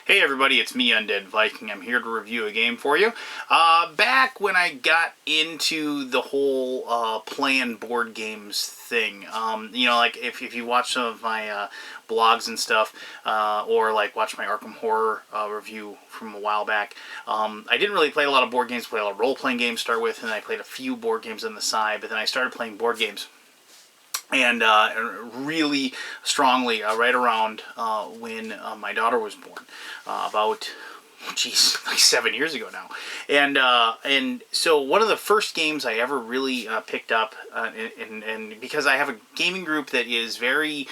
Hey everybody, it's me, Undead Viking. I'm here to review a game for you. Back when I got into the whole playing board games thing, you know, like if you watch some of my blogs and stuff, or like watch my Arkham Horror review from a while back, I didn't really play a lot of board games. I played a lot of role-playing games to start with, and I played a few board games on the side, but then I started playing board games. And really strongly right around when my daughter was born, about, geez, like 7 years ago now. And so one of the first games I ever really picked up, and because I have a gaming group that is very,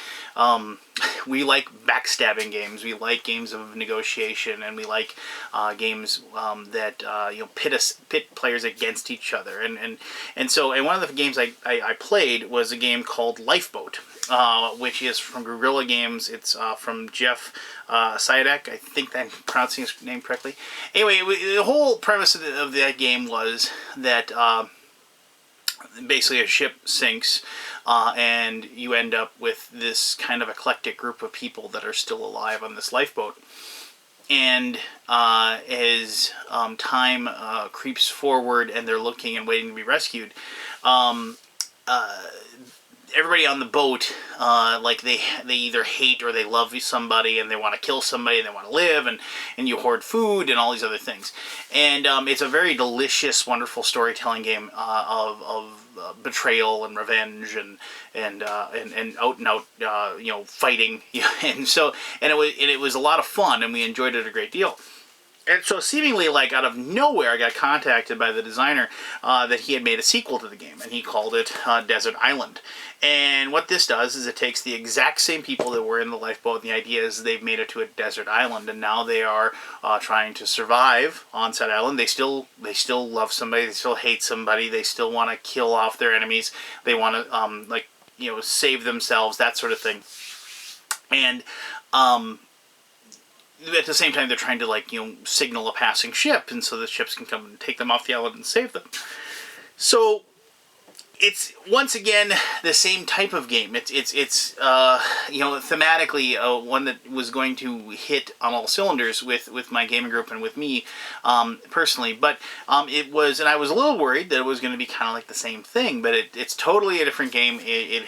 we like backstabbing games, we like games of negotiation, and we like games that you know, pit players against each other. And so one of the games I played was a game called Lifeboat, which is from Guerrilla Games. It's from Jeff Sidek. I think I'm pronouncing his name correctly. Anyway, the whole premise of that game was that basically a ship sinks, and you end up with this kind of eclectic group of people that are still alive on this lifeboat. And as time creeps forward and they're looking and waiting to be rescued, everybody on the boat, like they either hate or they love somebody, and they want to kill somebody, and they want to live, and you hoard food and all these other things. And it's a very delicious, wonderful storytelling game of betrayal and revenge and out and out you know, fighting. And it was a lot of fun, and we enjoyed it a great deal. And so seemingly, like, out of nowhere, I got contacted by the designer that he had made a sequel to the game, and he called it Desert Island. And what this does is it takes the exact same people that were in the lifeboat, and the idea is they've made it to a desert island, and now they are trying to survive on said island. They still love somebody, they still hate somebody, they still want to kill off their enemies, they want to, like, you know, save themselves, that sort of thing. And at the same time, they're trying to, like, you know, signal a passing ship, and so the ships can come and take them off the island and save them. So it's, once again, the same type of game. It's you know, thematically one that was going to hit on all cylinders with my gaming group and with me personally. But it was, and I was a little worried that it was going to be kind of like the same thing. But it's totally a different game.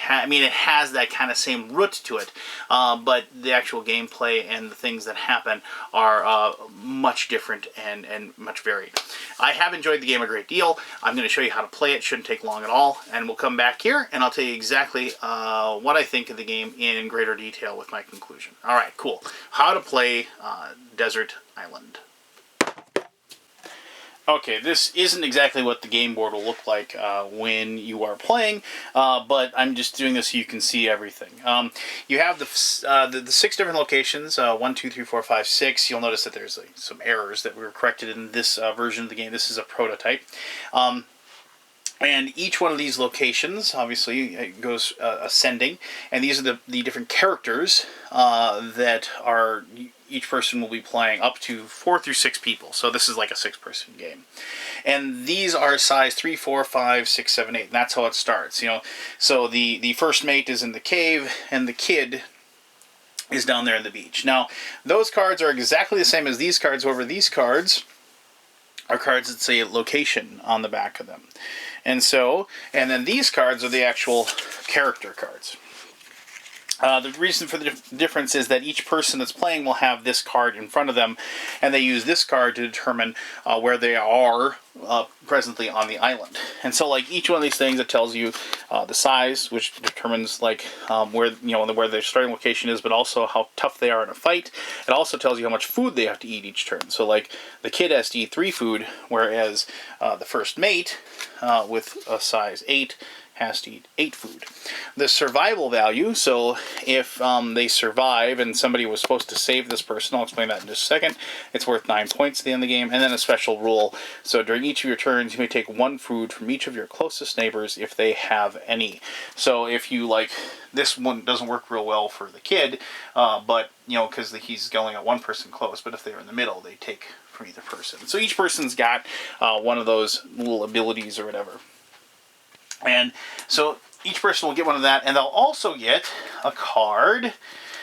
I mean, it has that kind of same root to it. But the actual gameplay and the things that happen are much different and much varied. I have enjoyed the game a great deal. I'm going to show you how to play it. Shouldn't take long at all. And we'll come back here, and I'll tell you exactly what I think of the game in greater detail with my conclusion. All right, cool. How to play Desert Island. Okay, this isn't exactly what the game board will look like when you are playing, but I'm just doing this so you can see everything. You have the 6 different locations, 1, 2, 3, 4, 5, 6. You'll notice that there's like, some errors that were corrected in this version of the game. This is a prototype. And each one of these locations, obviously, it goes ascending. And these are the different characters that are, each person will be playing up to 4 through 6 people. So this is like a 6-person game. And these are size 3, 4, 5, 6, 7, 8. And that's how it starts, you know. So the first mate is in the cave, and the kid is down there on the beach. Now, those cards are exactly the same as these cards. However, these cards are cards that say location on the back of them. And then these cards are the actual character cards. The reason for the difference is that each person that's playing will have this card in front of them, and they use this card to determine where they are presently on the island. And so, like, each one of these things, it tells you the size, which determines, like, where, you know, where their starting location is, but also how tough they are in a fight. It also tells you how much food they have to eat each turn. So, like, the kid has to eat 3 food, whereas the first mate with a size 8 has to eat 8 food. The survival value, so if they survive and somebody was supposed to save this person, I'll explain that in just a second, it's worth 9 points at the end of the game. And then a special rule, so during each of your turns, you may take 1 food from each of your closest neighbors if they have any. So if you, like, this one doesn't work real well for the kid, but, you know, because he's going at 1 person close, but if they're in the middle, they take from either person. So each person's got one of those little abilities or whatever. And so each person will get one of that, and they'll also get a card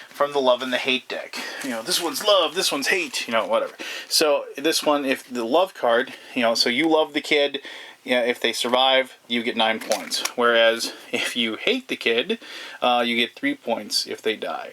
from the love and the hate deck. You know, this one's love, this one's hate, you know, whatever. So this one, if the love card, you know, so you love the kid, yeah, if they survive, you get 9 points. Whereas if you hate the kid, you get 3 points if they die.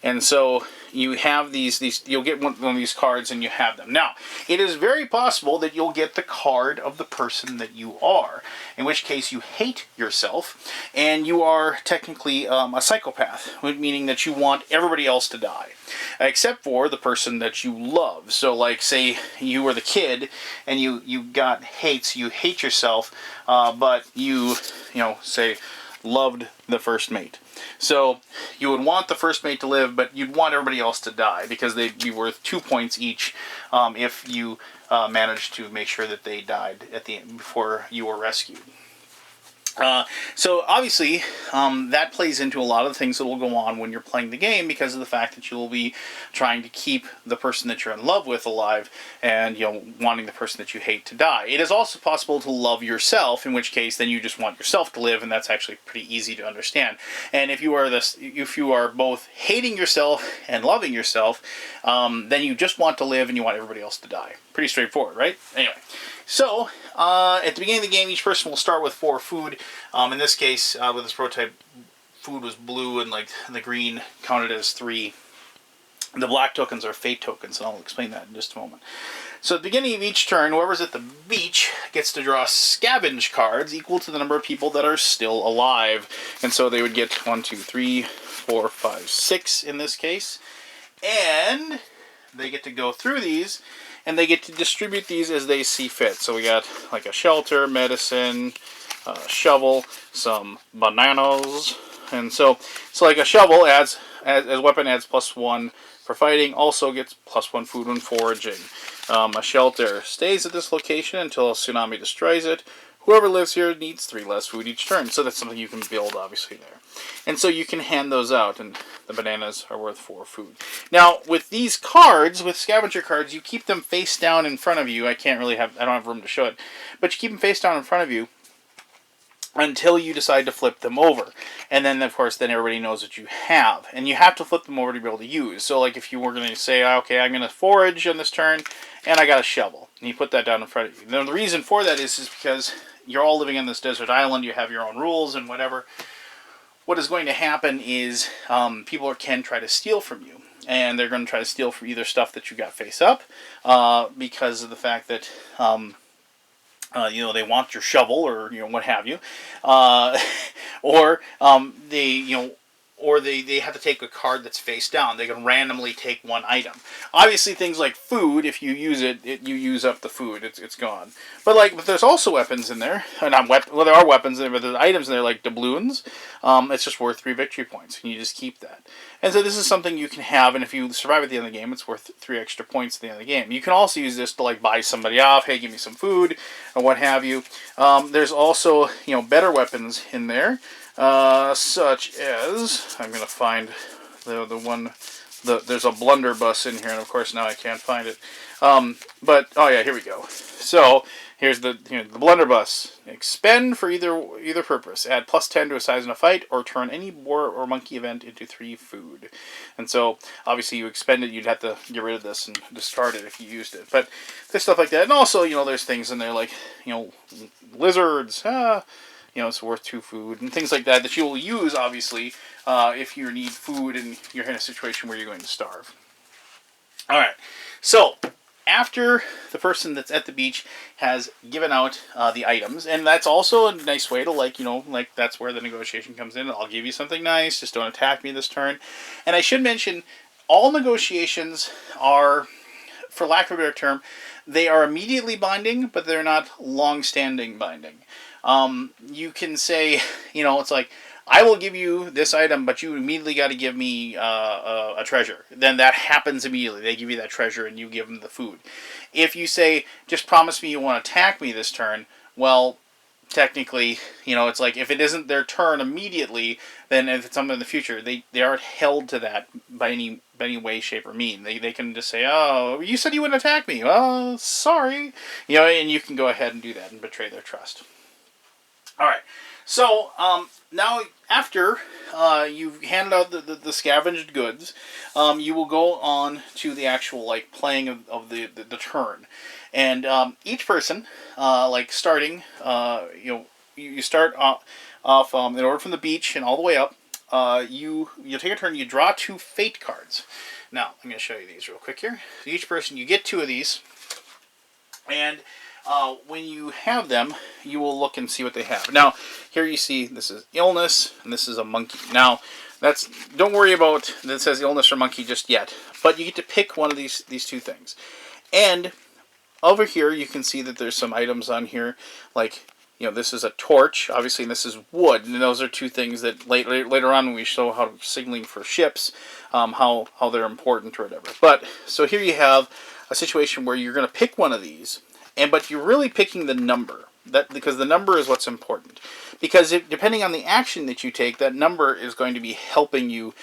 And so you have these you'll get one of these cards and you have them. Now, it is very possible that you'll get the card of the person that you are, in which case you hate yourself and you are technically a psychopath, meaning that you want everybody else to die, except for the person that you love. So like, say you were the kid and you got hates, you hate yourself, but you know, say loved the first mate. So you would want the first mate to live, but you'd want everybody else to die because they'd be worth 2 points each if you managed to make sure that they died at the end before you were rescued. So obviously that plays into a lot of the things that will go on when you're playing the game, because of the fact that you'll be trying to keep the person that you're in love with alive, and, you know, wanting the person that you hate to die. It is also possible to love yourself, in which case then you just want yourself to live, and that's actually pretty easy to understand. And if you are both hating yourself and loving yourself, then you just want to live and you want everybody else to die. Pretty straightforward, right? Anyway. So, at the beginning of the game, each person will start with 4 food. In this case, with this prototype, food was blue, and like the green counted as 3. The black tokens are fate tokens, and I'll explain that in just a moment. So at the beginning of each turn, whoever's at the beach gets to draw scavenge cards equal to the number of people that are still alive. And so they would get 1, 2, 3, 4, 5, 6 in this case. And they get to go through these, and they get to distribute these as they see fit. So we got like a shelter, medicine, shovel, some bananas. And so like a shovel adds, as a weapon, adds +1 for fighting, also gets +1 food when foraging. A shelter stays at this location until a tsunami destroys it. Whoever lives here needs 3 less food each turn. So that's something you can build, obviously, there. And so you can hand those out, and the bananas are worth 4 food. Now, with these cards, with scavenger cards, you keep them face down in front of you. I don't have room to show it. But you keep them face down in front of you until you decide to flip them over. And then, of course, then everybody knows what you have. And you have to flip them over to be able to use. So, like, if you were going to say, okay, I'm going to forage on this turn, and I got a shovel. And you put that down in front of you. Now, the reason for that is because you're all living on this desert island, you have your own rules and whatever. What is going to happen is people can try to steal from you. And they're going to try to steal from either stuff that you got face up, because of the fact that you know, they want your shovel, or, you know, what have you, or they have to take a card that's face down. They can randomly take one item. Obviously, things like food, if you use it, you use up the food. It's gone. But there's also weapons in there. There are weapons in there, but there's items in there like doubloons. It's just worth 3 victory points, and you just keep that. And so this is something you can have, and if you survive at the end of the game, it's worth 3 extra points at the end of the game. You can also use this to, like, buy somebody off. Hey, give me some food, or what have you. There's also, you know, better weapons in there. Such as, I'm going to find the one, there's a blunderbuss in here, and of course now I can't find it. But, oh yeah, here we go. So, here's the blunderbuss. Expend for either purpose. Add +10 to a size in a fight, or turn any boar or monkey event into 3 food. And so, obviously you expend it, you'd have to get rid of this and discard it if you used it. But there's stuff like that. And also, you know, there's things in there like, you know, lizards, you know, it's worth 2 food, and things like that that you will use, obviously, if you need food and you're in a situation where you're going to starve. Alright, so after the person that's at the beach has given out the items, and that's also a nice way to, like, you know, like, that's where the negotiation comes in. I'll give you something nice, just don't attack me this turn. And I should mention, all negotiations are, for lack of a better term, they are immediately binding, but they're not long-standing binding. You can say, you know, it's like, I will give you this item, but you immediately got to give me a treasure. Then that happens immediately. They give you that treasure, and you give them the food. If you say, just promise me you won't attack me this turn, well, technically, you know, it's like, if it isn't their turn immediately, then if it's something in the future, they aren't held to that by any way, shape, or mean. They can just say, oh, you said you wouldn't attack me. Well, sorry. You know, and you can go ahead and do that and betray their trust. Alright, So now after you've handed out the scavenged goods, you will go on to the actual like playing of the turn, and each person like starting you start off in order from the beach and all the way up. You take a turn. You draw 2 fate cards. Now I'm going to show you these real quick here. So each person, you get 2 of these, and when you have them, you will look and see what they have. Now, here you see this is illness, and this is a monkey. Now, don't worry about that it says illness or monkey just yet, but you get to pick one of these 2 things. And over here, you can see that there's some items on here, like, this is a torch, obviously, and this is wood, and those are 2 things that later on when we show how signaling for ships, how they're important or whatever. But, so here you have a situation where you're going to pick one of these, but you're really picking the number, because the number is what's important. Because depending on the action that you take, that number is going to be helping you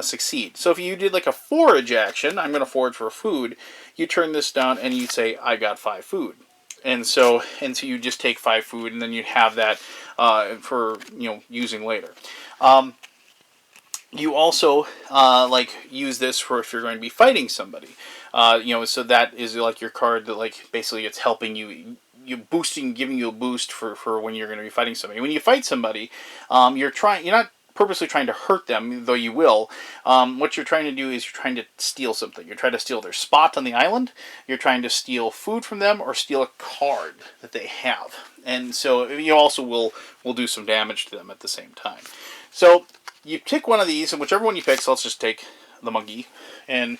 succeed. So if you did like a forage action, I'm going to forage for food, you turn this down and you say, I got 5 food. And so you just take 5 food, and then you have that for using later. You also like use this for if you're going to be fighting somebody. So that is like your card that like basically it's helping you, giving you a boost for when you're going to be fighting somebody. When you fight somebody, you're not purposely trying to hurt them, though you will. What you're trying to do is you're trying to steal something. You're trying to steal their spot on the island. You're trying to steal food from them or steal a card that they have. And so you also will do some damage to them at the same time. So you pick one of these, and whichever one you pick, so let's just take the monkey, and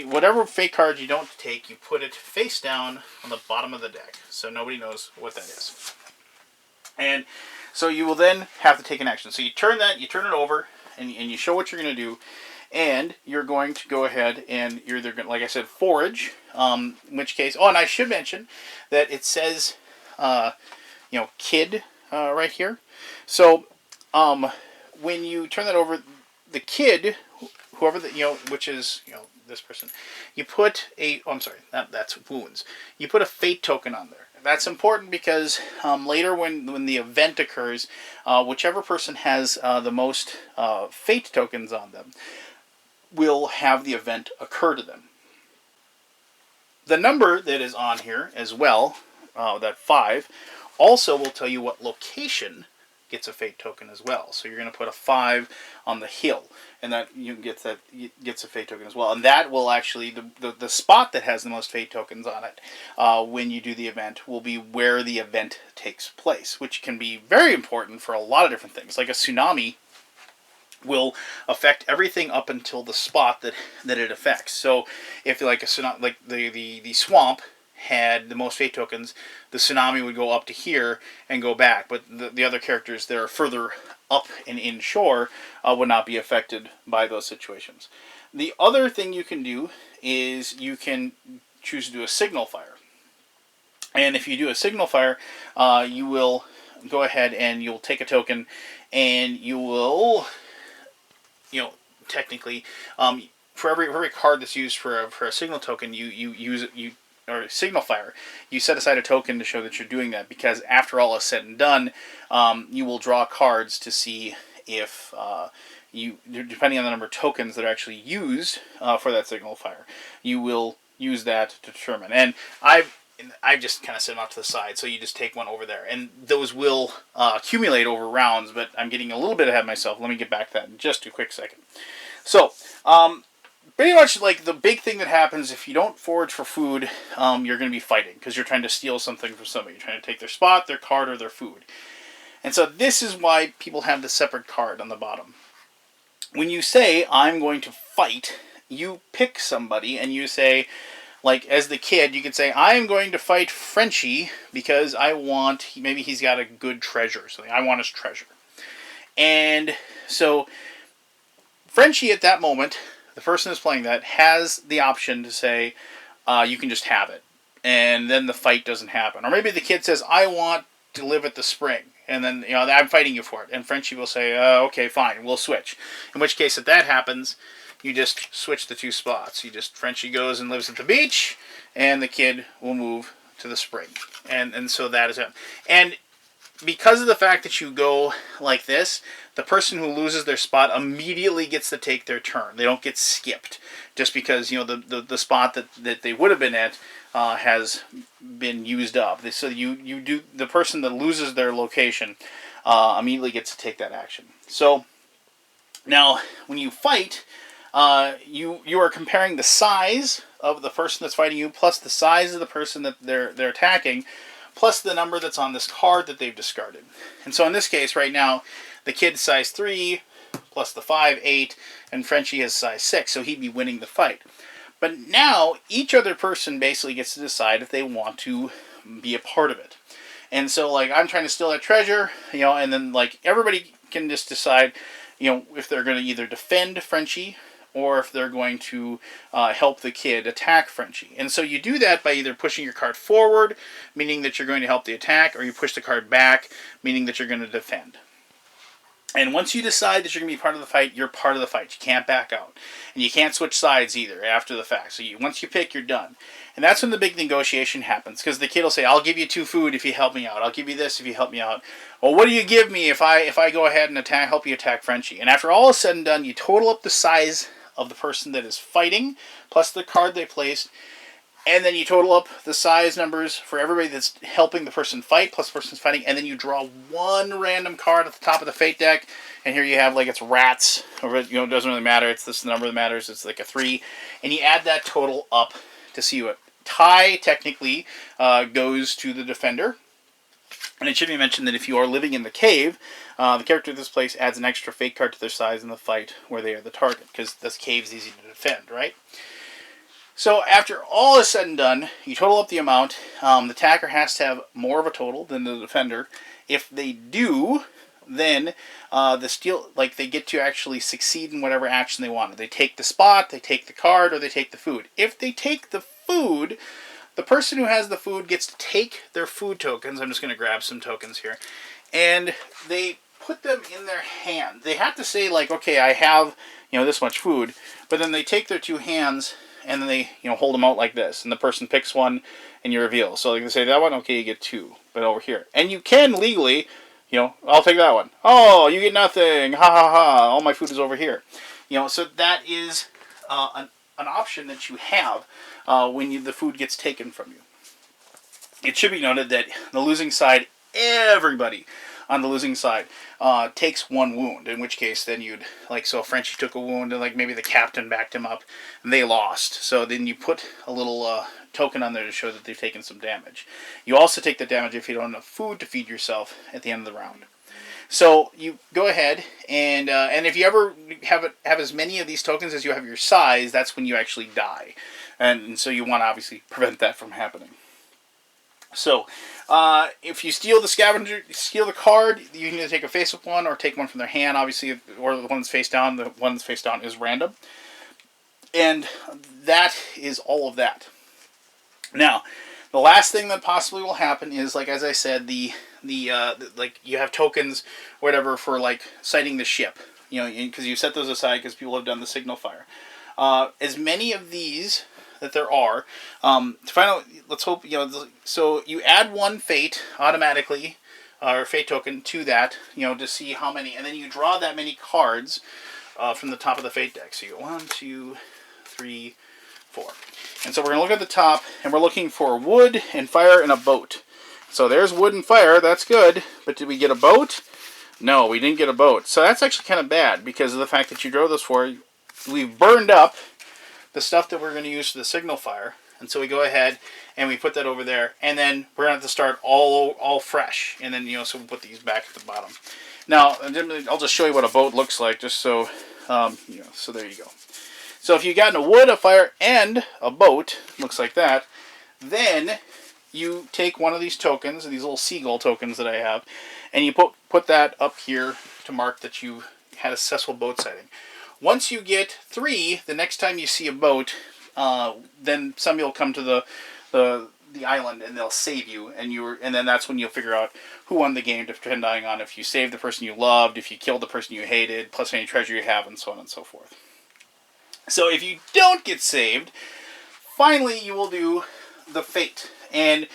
whatever fate card you don't take, you put it face down on the bottom of the deck, so nobody knows what that is. And so you will then have to take an action. So you turn it over, and you show what you're going to do, and you're going to go ahead and you're either going to, like I said, forage, in which case, and I should mention that it says, kid right here. So when you turn that over, the kid, whoever which is this person, you put that's wounds. You put a fate token on there. That's important because later when the event occurs, whichever person has the most fate tokens on them will have the event occur to them. The number that is on here as well, that 5, also will tell you what location gets a fate token as well. So you're going to put a 5 on the hill, and that gets a fate token as well. And that will actually, the spot that has the most fate tokens on it when you do the event will be where the event takes place, which can be very important for a lot of different things. Like a tsunami will affect everything up until the spot that it affects. So if like a tsunami, like the swamp had the most fate tokens, the tsunami would go up to here and go back, but the other characters that are further up and inshore would not be affected by those situations. The other thing you can do is you can choose to do a signal fire. And if you do a signal fire, you will go ahead and you'll take a token, and you will, technically, for every card that's used for a signal token, you use it, or signal fire, you set aside a token to show that you're doing that, because after all is said and done, you will draw cards to see if depending on the number of tokens that are actually used for that signal fire, you will use that to determine. And I've just kind of set them off to the side, so you just take one over there, and those will accumulate over rounds. But I'm getting a little bit ahead of myself. Let me get back to that in just a quick second. So pretty much like the big thing that happens if you don't forage for food, you're going to be fighting because you're trying to steal something from somebody. You're trying to take their spot, their card, or their food. And so this is why people have the separate card on the bottom. When you say, I'm going to fight, you pick somebody and you say, like as the kid, you could say, I am going to fight Frenchie because I want, maybe he's got a good treasure. So I want his treasure. And so Frenchie at that moment, the person who's playing that, has the option to say, you can just have it. And then the fight doesn't happen. Or maybe the kid says, I want to live at the spring. And then, I'm fighting you for it. And Frenchie will say, okay, fine, we'll switch. In which case, if that happens, you just switch the 2 spots. Frenchie goes and lives at the beach, and the kid will move to the spring. And so that is it. And because of the fact that you go like this, the person who loses their spot immediately gets to take their turn. They don't get skipped just because, you know, the spot that they would have been at has been used up. So the person that loses their location immediately gets to take that action. So now when you fight, you are comparing the size of the person that's fighting you plus the size of the person that they're attacking, plus the number that's on this card that they've discarded. And so in this case, right now, the kid's size 3, plus the 5, 8, and Frenchie has size 6, so he'd be winning the fight. But now, each other person basically gets to decide if they want to be a part of it. And so, like, I'm trying to steal that treasure, you know, and then, like, everybody can just decide, you know, if they're going to either defend Frenchie or if they're going to help the kid attack Frenchie. And so you do that by either pushing your card forward, meaning that you're going to help the attack, or you push the card back, meaning that you're going to defend. And once you decide that you're going to be part of the fight, you're part of the fight. You can't back out. And you can't switch sides either after the fact. So once you pick, you're done. And that's when the big negotiation happens. Because the kid will say, I'll give you 2 food if you help me out. I'll give you this if you help me out. Well, what do you give me if I go ahead and help you attack Frenchie? And after all is said and done, you total up the size of the person that is fighting, plus the card they placed, and then you total up the size numbers for everybody that's helping the person fight, plus the person's fighting, and then you draw one random card at the top of the fate deck, and here you have, like, it's rats, or, you know, it doesn't really matter, it's this number that matters, it's like a 3, and you add that total up to see what tie, technically, goes to the defender. And it should be mentioned that if you are living in the cave, the character of this place adds an extra fate card to their size in the fight where they are the target, because this cave's easy to defend, right? So after all is said and done, you total up the amount. The attacker has to have more of a total than the defender. If they do, then they get to actually succeed in whatever action they want. They take the spot, they take the card, or they take the food. If they take the food, the person who has the food gets to take their food tokens. I'm just going to grab some tokens here. And they put them in their hand. They have to say, like, okay, I have, you know, this much food. But then they take their 2 hands and then they, you know, hold them out like this. And the person picks one and you reveal. So they can say, that one, okay, you get 2. But over here. And you can legally, you know, I'll take that one. Oh, you get nothing. Ha ha ha. All my food is over here. You know, so that is an option that you have when the food gets taken from you. It should be noted that the losing side, everybody on the losing side takes 1 wound, in which case then you'd, like, so Frenchie took a wound and, like, maybe the captain backed him up and they lost. So then you put a little token on there to show that they've taken some damage. You also take the damage if you don't have enough food to feed yourself at the end of the round. So you go ahead and if you ever have as many of these tokens as you have your size, that's when you actually die. And so you want to obviously prevent that from happening. So, if you steal the card, you can either take a face-up one or take one from their hand, obviously, or the one that's face down. The one that's face down is random. And that is all of that. Now, the last thing that possibly will happen is, like, as I said, like, you have tokens, whatever, for, like, sighting the ship. You know, because you set those aside because people have done the signal fire. As many of these that there are, to find out, let's hope, you know, so you add 1 fate automatically, or fate token to that, you know, to see how many, and then you draw that many cards from the top of the fate deck. So you go 1, 2, 3, 4. And so we're going to look at the top, and we're looking for wood and fire and a boat. So there's wood and fire, that's good, but did we get a boat? No, we didn't get a boat. So that's actually kind of bad, because of the fact that you drove this for, we've burned up the stuff that we're going to use for the signal fire. And so we go ahead and we put that over there, and then we're going to have to start all fresh. And then, you know, so we'll put these back at the bottom. Now, I'll just show you what a boat looks like, just so, you know, so there you go. So if you've gotten a wood, a fire, and a boat, looks like that, then you take one of these tokens, these little seagull tokens that I have, and you put that up here to mark that you had a successful boat sighting. Once you get 3, the next time you see a boat, then somebody will come to the island and they'll save you, and then that's when you'll figure out who won the game, depending on if you saved the person you loved, if you killed the person you hated, plus any treasure you have, and so on and so forth. So if you don't get saved, finally you will do the fate. And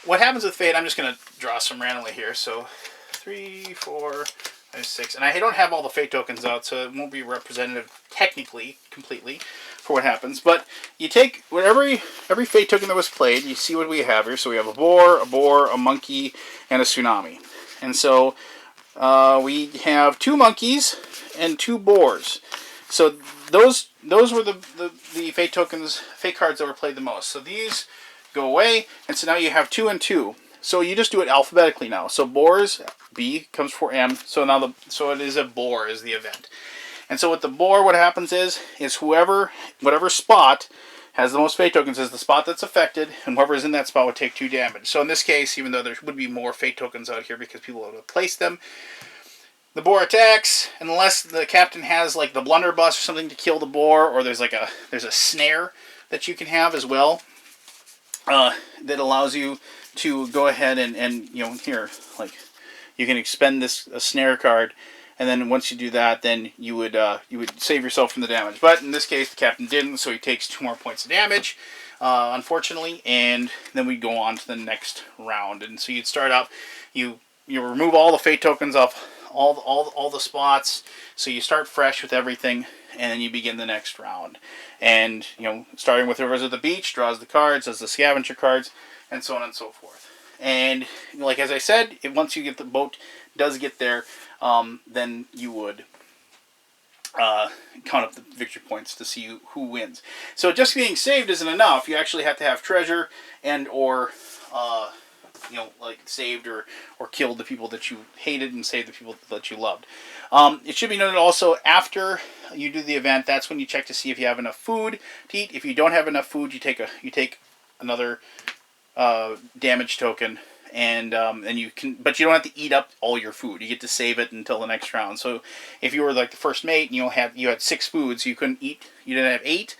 what happens with Fate, I'm just going to draw some randomly here. So 3, 4, 5, 6. And I don't have all the Fate tokens out, so it won't be representative technically, completely, for what happens. But you take every Fate token that was played, you see what we have here. So we have a boar, a monkey, and a tsunami. And so we have 2 monkeys and 2 boars. So those were the Fate tokens, Fate cards that were played the most. So these go away, and so now you have 2 and 2. So you just do it alphabetically now. So boars, B comes for M. So now so it is a boar is the event. And so with the boar, what happens is whatever spot has the most Fate tokens is the spot that's affected, and whoever is in that spot would take 2 damage. So in this case, even though there would be more Fate tokens out here because people would have placed them, the boar attacks, unless the captain has like the Blunderbuss or something to kill the boar, or there's a snare that you can have as well that allows you to go ahead and here, like, you can expend a snare card, and then once you do that, then you would save yourself from the damage. But in this case, the captain didn't, so he takes 2 more points of damage, unfortunately, and then we go on to the next round. And so you'd start up, you remove all the Fate tokens off all the spots, so you start fresh with everything, and then you begin the next round. And starting with Rivers of the Beach, draws the cards, does the scavenger cards, and so on and so forth. And like as I said, once you get the boat does get there, then you would count up the victory points to see who wins. So just being saved isn't enough. You actually have to have treasure and or like saved or killed the people that you hated and saved the people that you loved. It should be noted also, after you do the event, that's when you check to see if you have enough food to eat. If you don't have enough food, you take another damage token, and you can, but you don't have to eat up all your food. You get to save it until the next round. So if you were like the first mate and you had 6 foods, you couldn't eat. You didn't have 8.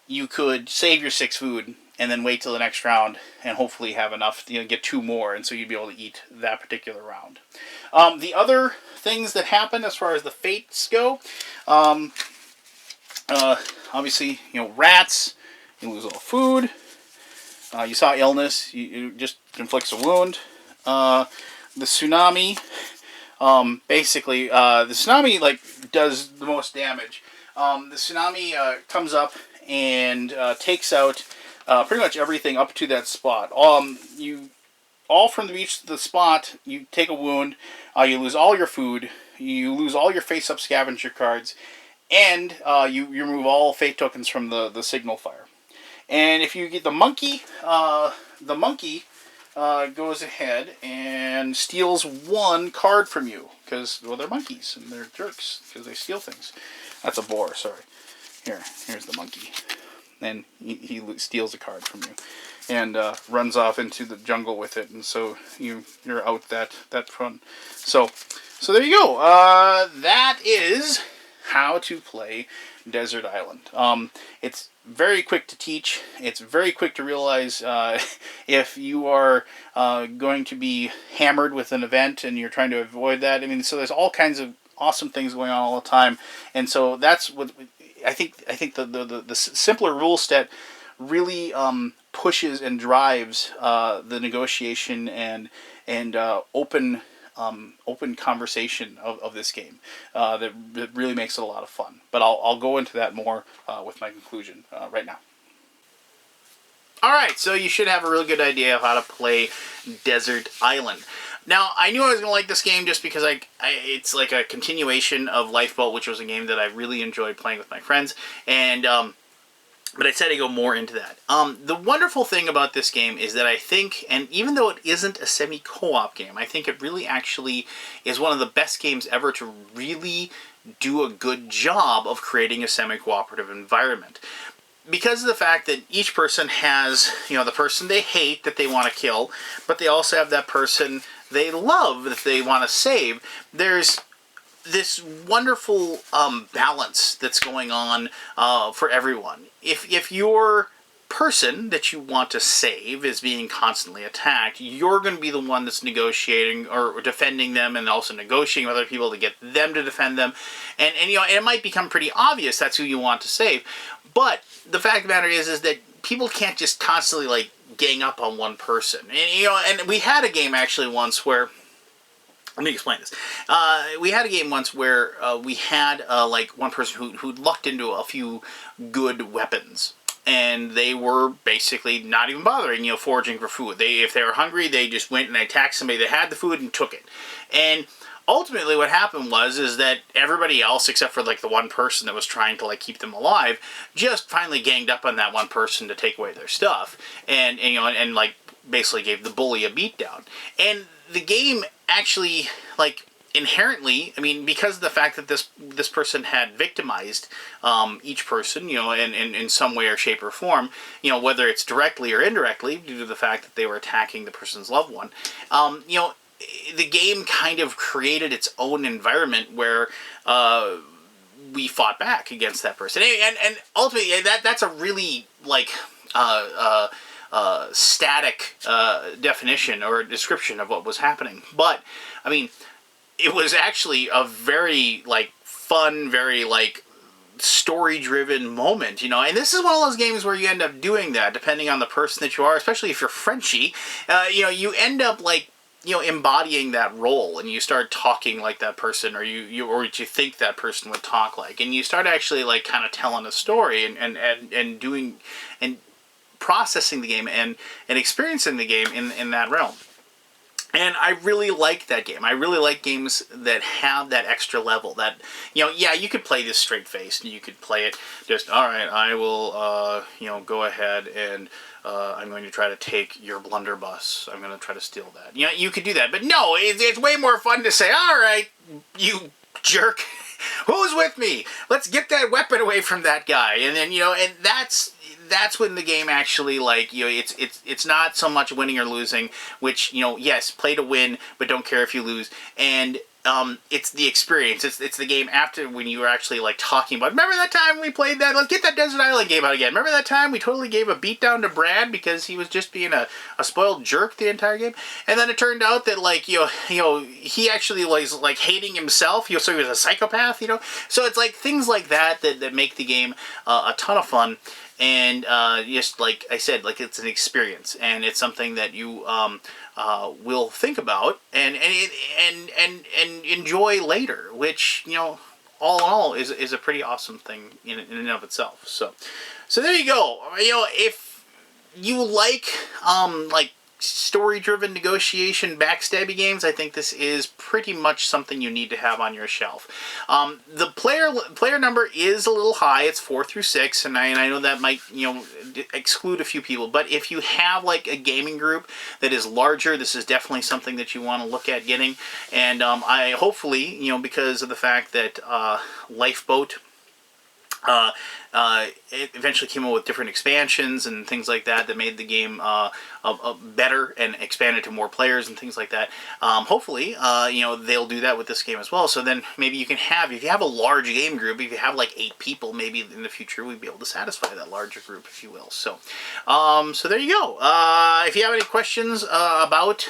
You could save your 6 food and then wait till the next round and hopefully have enough, get 2 more, and so you'd be able to eat that particular round. The other things that happen as far as the fates go, obviously, rats, you lose all food. You saw illness, you just inflicts a wound. The tsunami, basically, the tsunami does the most damage. The tsunami comes up and takes out pretty much everything up to that spot. All from the beach to the spot, you take a wound, you lose all your food, you lose all your face-up scavenger cards, and you remove all fate tokens from the signal fire. And if you get the monkey goes ahead and steals 1 card from you, because, well, they're monkeys and they're jerks because they steal things. That's a boar, sorry. Here's the monkey. And he steals a card from you and runs off into the jungle with it, and so you're out that front. So there you go. That is how to play Desert Island. It's very quick to teach. It's very quick to realize if you are going to be hammered with an event and you're trying to avoid that. I mean, so there's all kinds of awesome things going on all the time, and so that's what I think the simpler rule set really pushes and drives the negotiation and open conversation of this game that really makes it a lot of fun. But I'll go into that more with my conclusion right now. Alright, so you should have a really good idea of how to play Desert Island. Now, I knew I was going to like this game just because it's like a continuation of Lifeboat, which was a game that I really enjoyed playing with my friends, and but I decided to go more into that. The wonderful thing about this game is that I think, and even though it isn't a semi-co-op game, I think it really actually is one of the best games ever to really do a good job of creating a semi-cooperative environment. Because of the fact that each person has, the person they hate that they want to kill, but they also have that person they love that they want to save, there's this wonderful balance that's going on for everyone. If your person that you want to save is being constantly attacked, you're going to be the one that's negotiating or defending them, and also negotiating with other people to get them to defend them. And it might become pretty obvious that's who you want to save. But the fact of the matter is that people can't just constantly like gang up on one person. And we had a game actually once where, let me explain this. We had a game once where we had like one person who lucked into a few good weapons, and they were basically not even bothering, foraging for food. If they were hungry, they just went and attacked somebody that had the food and took it. And ultimately what happened is that everybody else, except for like the one person that was trying to like keep them alive, just finally ganged up on that one person to take away their stuff, and like basically gave the bully a beatdown. And the game actually, like, inherently, I mean, because of the fact that this person had victimized each person, in some way or shape or form, whether it's directly or indirectly due to the fact that they were attacking the person's loved one, the game kind of created its own environment where we fought back against that person, and ultimately that's a really like static definition or description of what was happening. But I mean, it was actually a very like fun, very like story-driven moment, and this is one of those games where you end up doing that depending on the person that you are, especially if you're Frenchy. You end up like embodying that role, and you start talking like that person, or you think that person would talk like, and you start actually like kind of telling a story and doing and processing the game and experiencing the game in that realm. And I really like that game. I really like games that have that extra level. That, yeah, you could play this straight-faced, and you could play it just, all right, I will, go ahead and I'm going to try to take your blunderbuss. I'm going to try to steal that. You could do that. But no, it's way more fun to say, all right, you jerk, who's with me? Let's get that weapon away from that guy. And then, and that's when the game actually, like, it's not so much winning or losing, which, yes, play to win, but don't care if you lose. And it's the experience. It's the game after, when you were actually like talking about, remember that time we played that? Let's get that Desert Island game out again. Remember that time we totally gave a beatdown to Brad because he was just being a spoiled jerk the entire game? And then it turned out that like he actually was like hating himself. So he was a psychopath. So it's like things like that make the game a ton of fun. And just like I said, like, it's an experience, and it's something that you will think about and enjoy later, which, all in all is a pretty awesome thing in and of itself. So there you go. If you like story-driven negotiation backstabby games, I think this is pretty much something you need to have on your shelf. The player number is a little high. It's 4 through 6, and I know that might exclude a few people. But if you have like a gaming group that is larger, this is definitely something that you want to look at getting. And I hopefully, because of the fact that Lifeboat it eventually came up with different expansions and things like that made the game better and expanded to more players and things like that. Hopefully, they'll do that with this game as well. So then maybe you can have, if you have a large game group, if you have like 8 people, maybe in the future we'd be able to satisfy that larger group, if you will. So, so there you go. If you have any questions about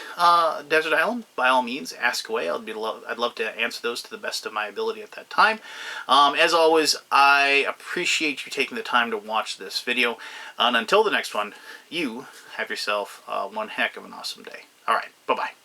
Desert Island, by all means, ask away. I'd love to answer those to the best of my ability at that time. As always, I appreciate you taking the time to watch this video. And until the next one, you have yourself one heck of an awesome day. All right, bye-bye.